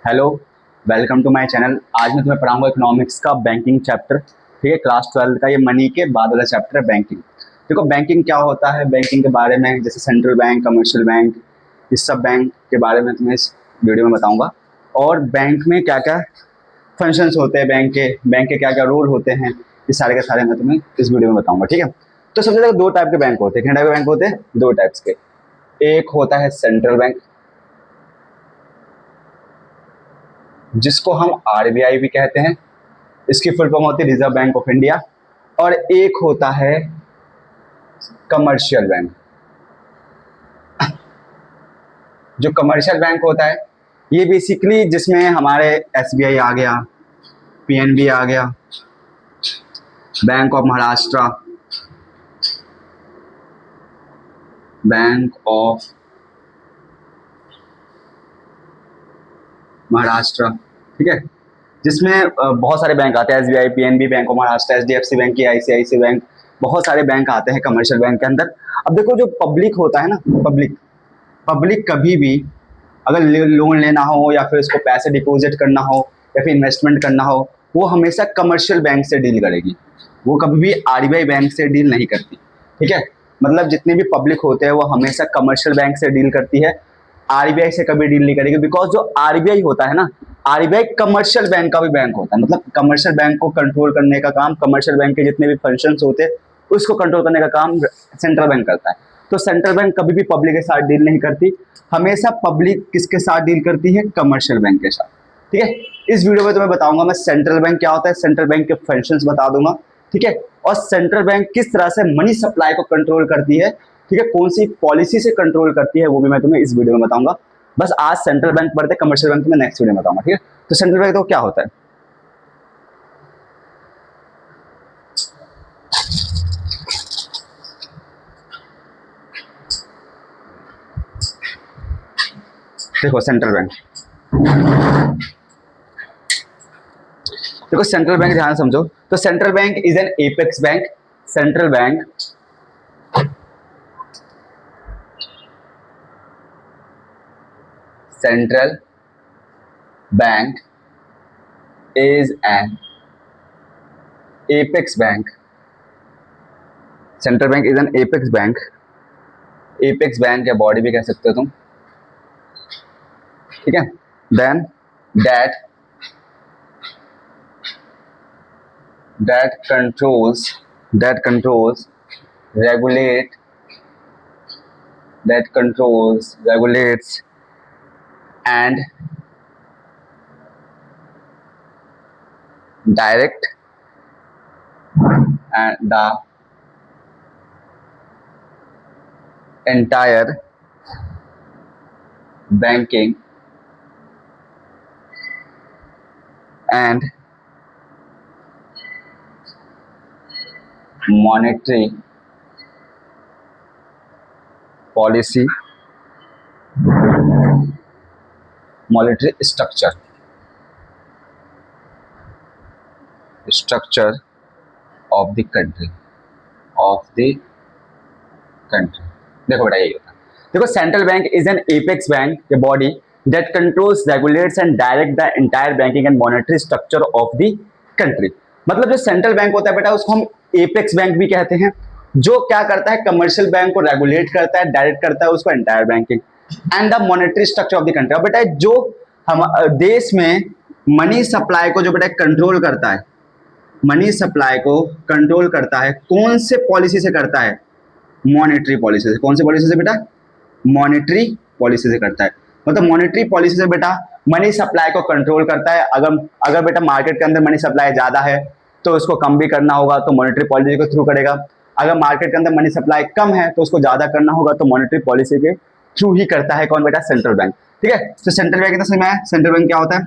Hello, welcome to my channel. आज मैं तुम्हें पढ़ाऊंगा इकोनॉमिक्स का बैंकिंग चैप्टर। ठीक है, क्लास 12 का ये मनी के बाद वाला चैप्टर है बैंकिंग। देखो बैंकिंग क्या होता है, बैंकिंग के बारे में जैसे सेंट्रल बैंक, कमर्शियल बैंक, इस सब बैंक के बारे में तुम्हें इस वीडियो में बताऊंगा। और बैंक में क्या क्या फंक्शंस होते हैं, बैंक के क्या क्या रोल होते हैं, ये सारे के सारे मैं तुम्हें इस वीडियो में बताऊंगा। ठीक है, तो सबसे ज़्यादा दो टाइप के बैंक होते हैं। कितने टाइप के बैंक होते हैं? दो टाइप्स के। एक होता है सेंट्रल बैंक, जिसको हम आरबीआई भी कहते हैं, इसकी फुल फॉर्म होती है रिजर्व बैंक ऑफ इंडिया। और एक होता है कमर्शियल बैंक। जो कमर्शियल बैंक होता है ये बेसिकली जिसमें हमारे एसबीआई आ गया, पीएनबी आ गया, bank of Maharashtra, bank of Maharashtra, ठीक है, जिसमें बहुत सारे बैंक आते हैं, SBI, PNB, bank of Maharashtra, HDFC bank, ICIC bank, बहुत सारे बैंक आते हैं कमर्शियल बैंक के अंदर। अब देखो जो पब्लिक होता है ना, पब्लिक कभी भी अगर लोन लेना हो या फिर उसको पैसे डिपॉजिट करना हो या फिर इन्वेस्टमेंट करना हो, वो हमेशा कमर्शियल बैंक से डील करेगी। वो कभी भी आरबीआई बैंक से डील नहीं करती। ठीक है, मतलब जितने भी पब्लिक होते हैं वो हमेशा कमर्शियल बैंक से डील करती है, आरबीआई से कभी डील नहीं करेगी। बिकॉज जो आरबीआई होता है ना, आरबीआई कमर्शियल बैंक का भी बैंक होता है। मतलब कमर्शियल बैंक को कंट्रोल करने का काम, कमर्शियल बैंक के जितने भी फंक्शंस होते हैं उसको कंट्रोल करने का काम सेंट्रल बैंक करता है। तो सेंट्रल बैंक कभी भी पब्लिक के साथ डील नहीं करती, हमेशा पब्लिक किसके साथ डील करती है? कमर्शियल बैंक के साथ। ठीक है, इस वीडियो में तुम्हें बताऊंगा मैं सेंट्रल बैंक क्या होता है, सेंट्रल बैंक के फंक्शंस बता दूंगा। ठीक है, और सेंट्रल बैंक किस तरह से मनी सप्लाई को कंट्रोल करती है, ठीक है, कौन सी पॉलिसी से कंट्रोल करती है, वो भी मैं तुम्हें इस वीडियो में बताऊंगा। बस आज सेंट्रल बैंक पढ़ते, कमर्शियल बैंक में नेक्स्ट वीडियो में बताऊंगा। ठीक है, तो सेंट्रल बैंक तो क्या होता है? देखो सेंट्रल बैंक, देखो सेंट्रल बैंक ध्यान समझो। तो central bank is an apex bank. Central bank central bank is an apex bank. Central bank is an apex bank. Apex bank या बॉडी भी कह सकते हो तुम। ठीक है, then that controls regulate that controls regulates and direct and the entire banking and monetary policy, monetary structure of the country, देखो बेटा यही होता है। देखो central bank is an apex bank, a body that controls, regulates and direct the entire banking and monetary structure of the country. मतलब जो central bank होता है बेटा, उसको हम एपेक्स बैंक भी कहते हैं। जो क्या करता है, कमर्शियल बैंक को रेगुलेट करता है, डायरेक्ट करता है उसको entire banking and the monetary structure of the country. बेटा जो हम देश में मनी सप्लाई को जो बेटा कंट्रोल करता है, मनी सप्लाई को कंट्रोल करता है, कौन से पॉलिसी से करता है? मॉनेटरी पॉलिसी से। कौन सी पॉलिसी से बेटा? मॉनेटरी पॉलिसी से करता है। मतलब मॉनेटरी पॉलिसी से बेटा मनी सप्लाई को कंट्रोल करता है। अगर बेटा मार्केट के अंदर मनी सप्लाई ज्यादा है तो उसको कम भी करना होगा तो मॉनेटरी पॉलिसी के थ्रू करेगा। अगर मार्केट के अंदर मनी सप्लाई कम है तो उसको ज्यादा करना होगा तो मॉनेटरी पॉलिसी के थ्रू ही करता है। कौन बेटा? Central bank. ठीक है, तो सेंट्रल बैंक कितना समझ में आया? सेंट्रल बैंक क्या होता है?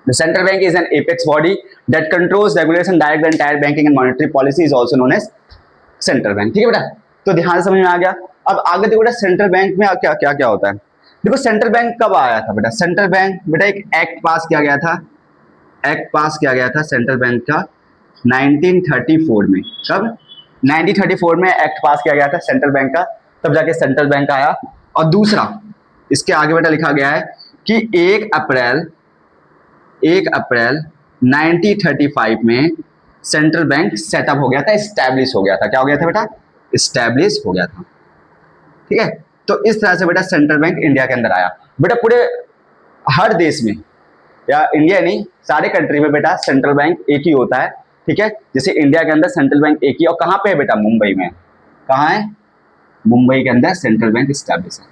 The central bank is an apex body that controls, regulates and directs the entire banking and monetary policy is also known as central bank। ठीक है बेटा, तो ध्यान समझ में आ गया। अब आगे देखो बेटा सेंट्रल बैंक में क्या क्या क्या होता है। देखो सेंट्रल बैंक कब आया था बेटा? सेंट्रल बैंक बेटा एक एक्ट पास किया गया था, एक्ट पास किया गया था सेंट्रल बैंक का 1934 में। कब? 1934 में एक्ट पास किया गया था सेंट्रल बैंक का, तब जाके सेंट्रल बैंक आया। और दूसरा इसके आगे बेटा लिखा गया है कि 1 अप्रैल 1 अप्रैल 1935 में सेंट्रल बैंक सेटअप हो गया था, स्टैब्लिश हो गया था। क्या हो गया था बेटा? स्टैब्लिश हो गया था। ठीक है, तो इस तरह से बेटा सेंट्रल बैंक इंडिया के अंदर आया। बेटा पूरे हर देश में, या इंडिया नहीं, सारे कंट्री में बेटा सेंट्रल बैंक एक ही होता है। ठीक है, जैसे इंडिया के अंदर सेंट्रल बैंक एक ही, और कहाँ पे है बेटा? मुंबई में। कहाँ है? मुंबई के अंदर सेंट्रल बैंक स्टैब्लिश है।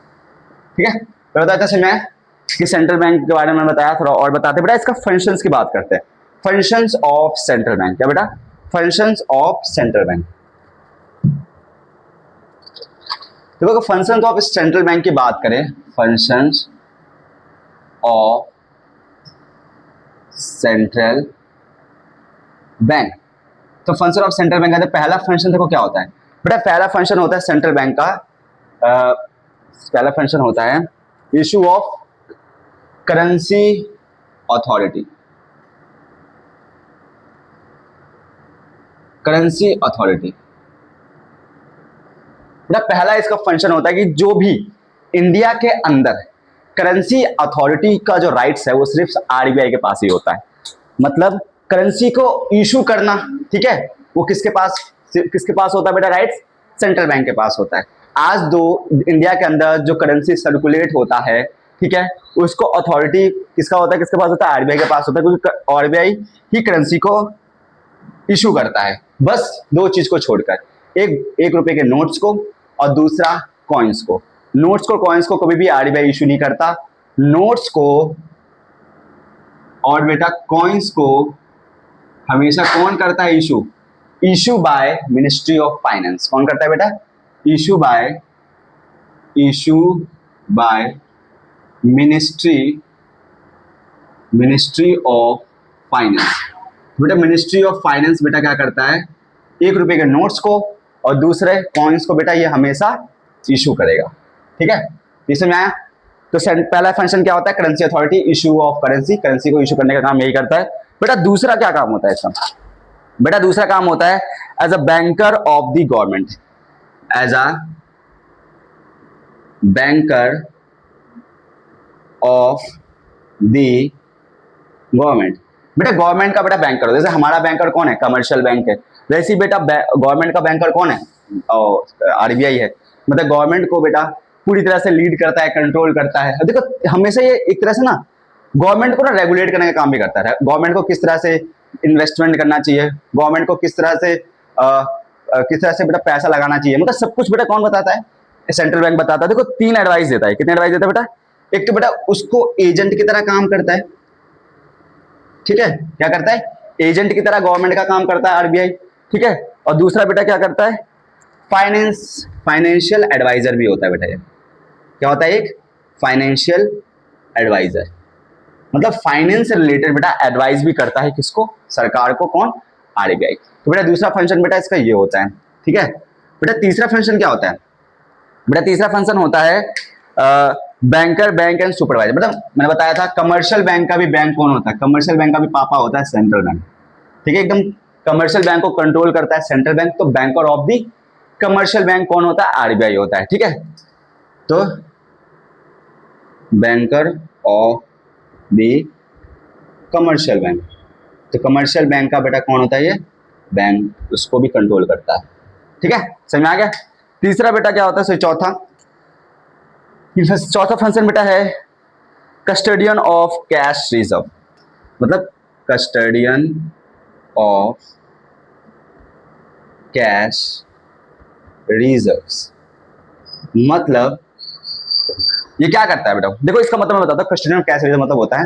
ठीक है, तो बताया था मैं कि सेंट्रल बैंक के बारे में बताया, थोड़ा और बताते बेटा इसका फंक्शंस की बात करते हैं। Functions of central bank. क्या बेटा? Functions of central bank. देखो फंक्शंस ऑफ सेंट्रल बैंक की बात करें, फंक्शंस ऑफ सेंट्रल बैंक, तो फंक्शन ऑफ सेंट्रल बैंक का पहला फंक्शन देखो क्या होता है बेटा? पहला फंक्शन होता है सेंट्रल बैंक का, पहला फंक्शन होता है issue of currency authority. Currency authority बेटा पहला इसका फंक्शन होता है कि जो भी इंडिया के अंदर करेंसी अथॉरिटी का जो राइट्स है वो सिर्फ आरबीआई के पास ही होता है। मतलब करेंसी को इशू करना, ठीक है, वो किसके पास होता है बेटा? राइट्स सेंट्रल बैंक के पास होता है। आज दो इंडिया के अंदर जो करेंसी सर्कुलेट होता है, ठीक है, उसको अथॉरिटी किसका होता है? किसके पास होता है? आरबीआई के पास होता है, क्योंकि आरबीआई ही करेंसी को इशू करता है। बस दो चीज को छोड़कर, एक रुपए के नोट्स को और दूसरा कॉइन्स को। नोट्स को कॉइन्स को कभी भी आरबीआई इशू नहीं करता। नोट्स को और बेटा कॉइन्स को हमेशा कौन करता है issue? Issue by ministry of finance. कौन करता है बेटा? Issue by ministry of finance. बेटा मिनिस्ट्री ऑफ फाइनेंस बेटा क्या करता है? 1 रुपए के नोट्स को और दूसरे कॉइन्स को बेटा ये हमेशा इशू करेगा। ठीक है, इसमें मैं तो पहला फंक्शन क्या होता है? Currency authority, issue of currency, currency को इशू करने का काम यही करता है। बेटा दूसरा क्या काम होता है इसका? बेटा दूसरा काम होता है as a banker of the government. As a banker of the government. बेटा गवर्नमेंट का बेटा बैंकर हो, जैसे हमारा बैंकर कौन है? कमर्शियल बैंक है। वैसे ही बेटा गवर्नमेंट का बैंकर कौन है? आरबीआई है। मतलब गवर्नमेंट को बेटा पूरी तरह से लीड करता है, कंट्रोल करता है। देखो हमेशा ये एक तरह से ना गवर्नमेंट को ना रेगुलेट करने का काम भी करता है। गवर्नमेंट को किस तरह से इन्वेस्टमेंट करना चाहिए, गवर्नमेंट को किस तरह से बेटा पैसा लगाना चाहिए, मतलब सब कुछ बेटा कौन बताता है? सेंट्रल बैंक बताता है। देखो 3 एडवाइस देता है। कितने एडवाइस देता है बेटा? एक तो बेटा उसको एजेंट की तरह काम करता है। ठीक है, क्या करता है? एजेंट की तरह गवर्नमेंट का काम करता है आरबीआई। ठीक है, और दूसरा बेटा क्या करता है? फाइनेंशियल एडवाइजर भी होता है बेटा। ये क्या होता है? एक फाइनेंशियल एडवाइजर, मतलब फाइनेंस से रिलेटेड बेटा एडवाइस भी करता है। किसको? सरकार को। कौन? आरबीआई। तो बेटा दूसरा फंक्शन बेटा इसका ये होता है। ठीक है, बेटा तीसरा फंक्शन क्या होता है? बेटा तीसरा फंक्शन होता है बैंकर, बैंक एंड सुपरवाइजर। मतलब मैंने बताया था कमर्शियल बैंक का भी बैंक कौन होता है? कमर्शियल बैंक का भी पापा होता है सेंट्रल बैंक। ठीक है, एकदम कमर्शियल बैंक को कंट्रोल करता है सेंट्रल बैंक। तो banker of the commercial bank कौन होता है? आरबीआई होता है। ठीक है, तो banker of the commercial bank, तो कमर्शियल बैंक का बेटा कौन होता है? ये बैंक, उसको भी कंट्रोल करता है। ठीक है, समझ में आ गया? तीसरा बेटा क्या होता है? चौथा फंक्शन बेटा है कस्टोडियन ऑफ कैश रिजर्व। मतलब कस्टोडियन ऑफ कैश रिजर्व्स, मतलब ये क्या करता है बेटा? देखो इसका मतलब मैं बताता हूँ। कस्टोडियन ऑफ कैश रिजर्व मतलब होता है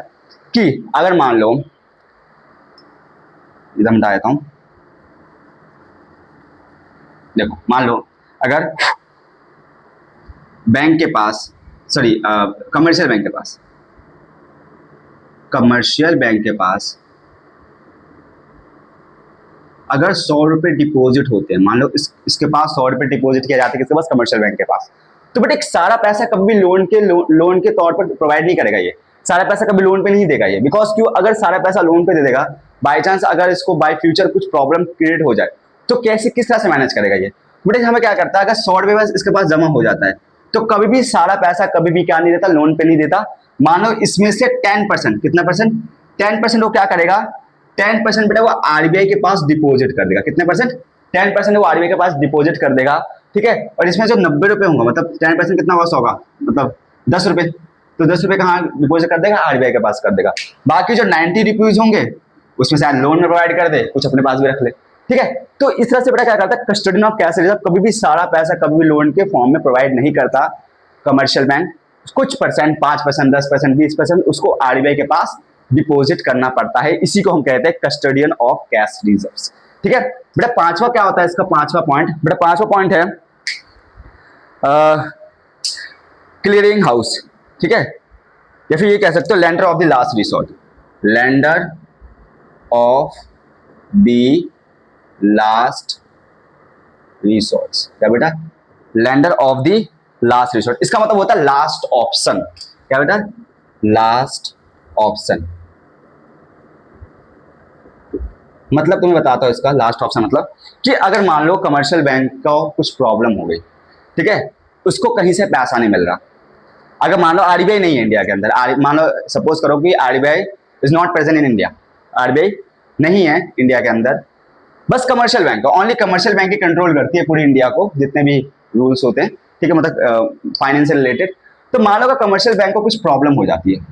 कि अगर मान लो, इधर मिटा देता हूं, देखो मान लो अगर बैंक के पास, सॉरी कमर्शियल बैंक के पास अगर 100 रुपए डिपॉजिट होते हैं, मान लो इसके पास 100 रुपए डिपॉजिट किया जाता है किसके पास? कमर्शियल बैंक के पास। तो बेटा एक सारा पैसा कभी भी लोन के तौर पर प्रोवाइड नहीं करेगा। ये सारा पैसा कभी लोन पे नहीं देगा ये, बिकॉज क्यों? अगर सारा पैसा लोन पे दे देगा, बाय चांस अगर इसको बाय फ्यूचर कुछ प्रॉब्लम क्रिएट हो जाए तो कैसे, किस तरह से मैनेज करेगा ये? बेटा हमें क्या करता है, अगर 100 रुपए बस इसके पास जमा हो जाता है तो कभी भी सारा पैसा कभी भी क्या नहीं देता? लोन पे नहीं देता। मानो इसमें से 10%, कितना परसेंट? 10% वो क्या करेगा, 10% बेटा वो आरबीआई के पास डिपॉजिट कर देगा। कितने परसेंट? 10% वो आरबीआई के पास डिपॉजिट कर देगा, ठीक है। और इसमें जो 90 रुपए होंगे, मतलब 10% कितना होगा, मतलब 10 रुपए, तो 10 रुपए कहाँ डिपॉजिट कर देगा, आरबीआई के पास कर देगा। बाकी जो 90 रुपीज होंगे उसमें से लोन में प्रोवाइड कर दे, कुछ अपने पास भी रख ले, ठीक है। तो इस तरह से बेटा क्या करता है, कस्टोडियन ऑफ कैश रिजर्व कभी भी सारा पैसा कभी भी लोन के फॉर्म में प्रोवाइड नहीं करता कमर्शियल बैंक। कुछ परसेंट, 5%, 10%, 20% उसको आरबीआई के पास डिपॉजिट करना पड़ता है। इसी को हम कहते हैं कस्टोडियन ऑफ कैश रिजर्व्स, ठीक है। बेटा पांचवा क्या होता है इसका, पांचवा पॉइंट, बेटा पांचवा पॉइंट है क्लियरिंग हाउस, ठीक है, या फिर ये कह सकते हो lender of the last resort. Lender of the last resorts, क्या बेटा, lender of the last resort, इसका मतलब होता है लास्ट ऑप्शन। क्या बेटा, लास्ट ऑप्शन, मतलब तुम्हें बताता हूं इसका लास्ट ऑप्शन मतलब कि अगर मान लो कमर्शियल बैंक का कुछ प्रॉब्लम हो गई, ठीक है, उसको कहीं से पैसा नहीं मिल रहा। अगर मान लो आरबीआई नहीं है इंडिया के अंदर, मान लो सपोज करो कि RBI is not present in India, RBI नहीं है इंडिया के अंदर, बस commercial bank, only commercial bank ही कंट्रोल करती है पूरी इंडिया को, जितने भी रूल्स होते हैं, ठीक है, मतलब फाइनेंस से रिलेटेड। तो मान लो कमर्शियल बैंक को कुछ प्रॉब्लम हो जाती है,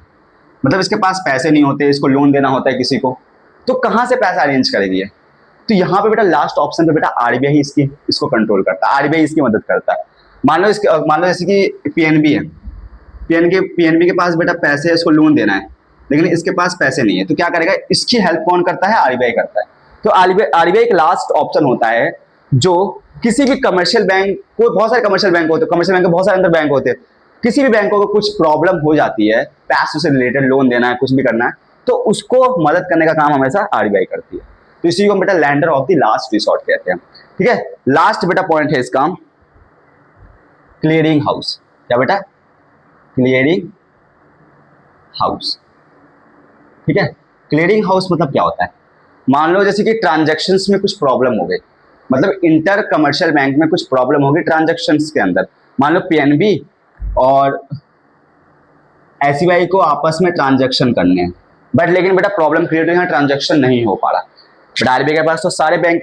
मतलब इसके पास पैसे नहीं होते, इसको लोन देना होता है किसी को, तो कहां से पैसा अरेंज करेगी है? तो यहाँ पे बेटा लास्ट ऑप्शन पे बेटा आरबीआई इसको कंट्रोल करता है, आरबीआई इसकी मदद करता है। मान लो जैसे कि पीएनबी है, पीएनबी के पास बेटा पैसे है, इसको लोन देना है, लेकिन इसके पास पैसे नहीं है, तो क्या करेगा, इसकी हेल्प कौन करता है, आरबीआई करता है। तो आरबीआई एक लास्ट ऑप्शन होता है जो किसी भी कमर्शियल बैंक को, बहुत सारे कमर्शियल बैंक होते हैं, कमर्शियल बैंक के बहुत सारे अंदर बैंक होते हैं, किसी भी बैंकों को कुछ प्रॉब्लम हो जाती है, पैसों से रिलेटेड लोन देना है, कुछ भी करना है, तो उसको मदद करने का काम हमेशा आरबीआई करती है। तो इसी को बेटा lender of the last resort कहते हैं, ठीक है। लास्ट बेटा पॉइंट है इसका क्लियरिंग हाउस। क्या बेटा, क्लियरिंग हाउस, ठीक है। क्लियरिंग हाउस मतलब क्या होता है, मान लो जैसे कि ट्रांजैक्शंस में कुछ प्रॉब्लम हो गई, मतलब इंटर कमर्शियल बैंक में कुछ प्रॉब्लम होगी ट्रांजैक्शंस के अंदर, मान लो पीएनबी और एसबीआई को आपस में ट्रांजैक्शन करने हैं, बट लेकिन बेटा प्रॉब्लम क्रिएट हुई, ट्रांजैक्शन नहीं हो पा रहा। बट आरबीआई के पास तो सारे बैंक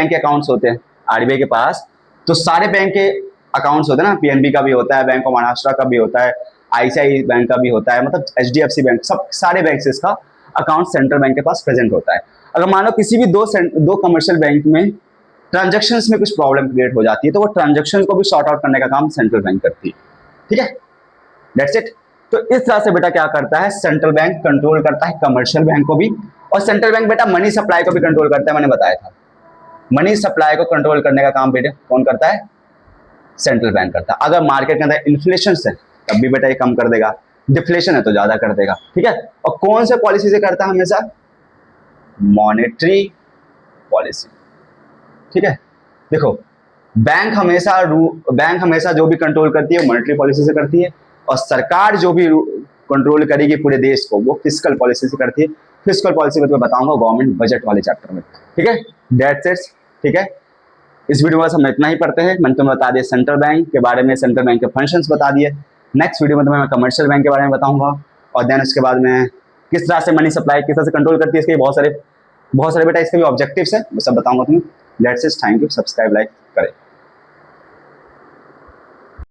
के अकाउंट्स होते हैं, आरबीआई के पास तो सारे बैंक के अकाउंट्स होते हैं ना, पीएनबी का भी होता है, बैंक ऑफ महाराष्ट्र का भी होता है, आईसीआई बैंक का भी होता है, मतलब एचडीएफसी बैंक, सब सारे बैंक से इसका अकाउंट सेंट्रल बैंक के पास प्रेजेंट होता है। अगर मान लो किसी भी दो कमर्शियल बैंक में ट्रांजैक्शंस में कुछ प्रॉब्लम क्रिएट हो जाती है, तो वो ट्रांजैक्शंस को भी सॉर्ट आउट करने का काम सेंट्रल बैंक करती है, ठीक है, दैट्स इट। तो इस तरह से बेटा क्या करता है, सेंट्रल बैंक कंट्रोल करता है कमर्शियल बैंक को भी, और सेंट्रल बैंक बेटा मनी सप्लाई को भी कंट्रोल करता है, मैंने बताया था। मनी सप्लाई को कंट्रोल करने का काम बेटा कौन करता है, सेंट्रल बैंक करता है। अगर मार्केट के अंदर इन्फ्लेशन है तब भी बेटा ये कम कर देगा, डिफ्लेशन है तो ज्यादा कर देगा, ठीक है। और कौन से पॉलिसी से करता है, हमेशा मॉनेटरी पॉलिसी, ठीक है। देखो बैंक हमेशा जो भी कंट्रोल करती है मॉनेटरी पॉलिसी से करती है, और सरकार जो भी कंट्रोल करेगी पूरे देश को वो फिस्कल पॉलिसी से करती है। फिस्कल पॉलिसी में तो बताऊंगा गवर्नमेंट बजट वाले चैप्टर में, ठीक है, दैट्स इट, ठीक है। इस वीडियो में हम इतना ही पढ़ते हैं, मैंने तुम्हें बता दिया सेंट्रल बैंक के बारे में, सेंट्रल बैंक के फंक्शंस बता दिए। नेक्स्ट वीडियो में तुम्हें मैं कमर्शियल बैंक के बारे में बताऊंगा, और देन उसके बाद में किस तरह से मनी सप्लाई किस तरह से कंट्रोल करती है, इसके बहुत सारे बेटा इसके भी ऑब्जेक्टिव्स है, वो सब बताऊंगा तुम्हें। That's it, thank you, subscribe like करें।